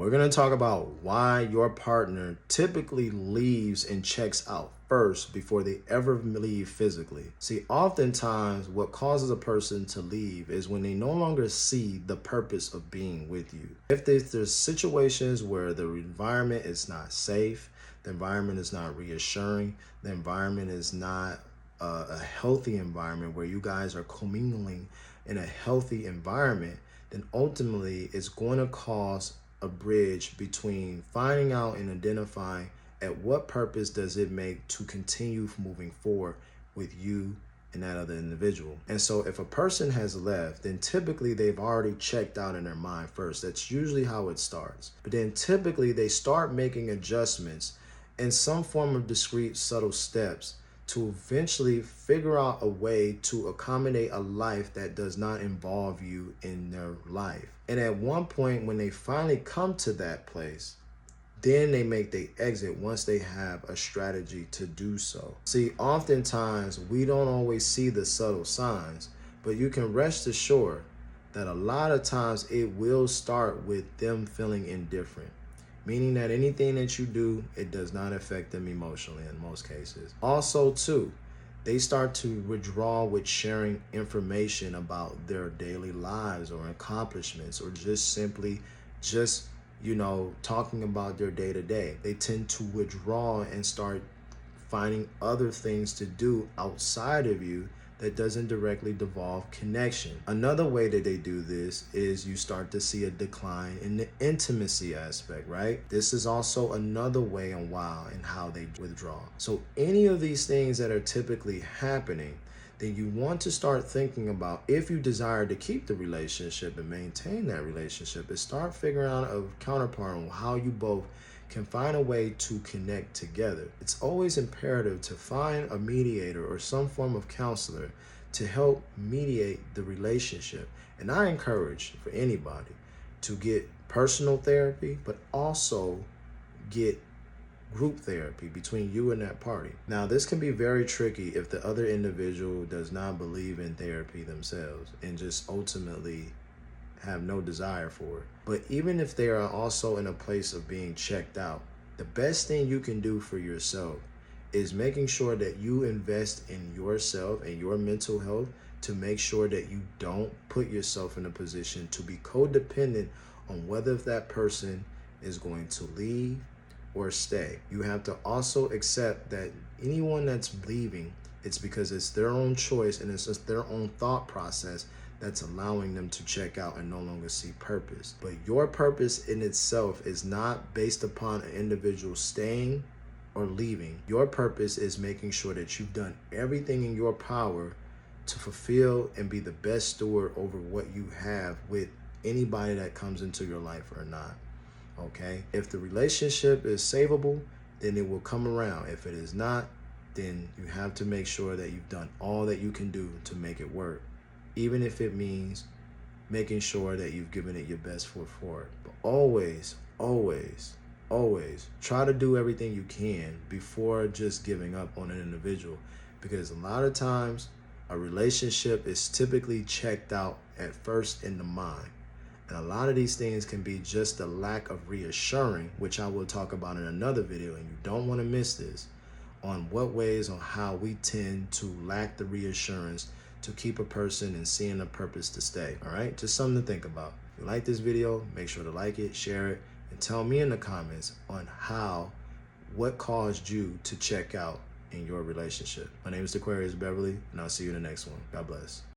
We're going to talk about why your partner typically leaves and checks out first before they ever leave physically. See, oftentimes what causes a person to leave is when they no longer see the purpose of being with you. If there's situations where the environment is not safe, the environment is not reassuring, the environment is not a healthy environment where you guys are commingling in a healthy environment, then ultimately it's going to cause a bridge between finding out and identifying at what purpose does it make to continue moving forward with you and that other individual. And so if a person has left, then typically they've already checked out in their mind first. That's usually how it starts. But then typically they start making adjustments in some form of discrete, subtle steps to eventually figure out a way to accommodate a life that does not involve you in their life. And at one point, when they finally come to that place, then they make the exit once they have a strategy to do so. See, oftentimes we don't always see the subtle signs, but you can rest assured that a lot of times it will start with them feeling indifferent. Meaning that anything that you do, it does not affect them emotionally in most cases. Also, too, they start to withdraw with sharing information about their daily lives or accomplishments or just simply talking about their day-to-day. They tend to withdraw and start finding other things to do outside of you that doesn't directly devolve connection. Another way that they do this is you start to see a decline in the intimacy aspect, right? This is also another way and how they withdraw. So any of these things that are typically happening, then you want to start thinking about, if you desire to keep the relationship and maintain that relationship, is start figuring out a counterpart on how you both can find a way to connect together. It's always imperative to find a mediator or some form of counselor to help mediate the relationship. And I encourage for anybody to get personal therapy, but also get group therapy between you and that party. Now, this can be very tricky if the other individual does not believe in therapy themselves and just ultimately have no desire for it. But even if they are also in a place of being checked out, the best thing you can do for yourself is making sure that you invest in yourself and your mental health to make sure that you don't put yourself in a position to be codependent on whether that person is going to leave or stay. You have to also accept that anyone that's leaving, it's because it's their own choice and it's just their own thought process that's allowing them to check out and no longer see purpose. But your purpose in itself is not based upon an individual staying or leaving. Your purpose is making sure that you've done everything in your power to fulfill and be the best steward over what you have with anybody that comes into your life or not. Okay? If the relationship is savable, then it will come around. If it is not, then you have to make sure that you've done all that you can do to make it work, even if it means making sure that you've given it your best foot forward. But always, always, always try to do everything you can before just giving up on an individual, because a lot of times a relationship is typically checked out at first in the mind. And a lot of these things can be just the lack of reassuring, which I will talk about in another video, and you don't want to miss this, on what ways on how we tend to lack the reassurance to keep a person and seeing a purpose to stay. All right, just something to think about. If you like this video, make sure to like it, share it, and tell me in the comments on what caused you to check out in your relationship. My name is Aquarius Beverly, and I'll see you in the next one. God bless.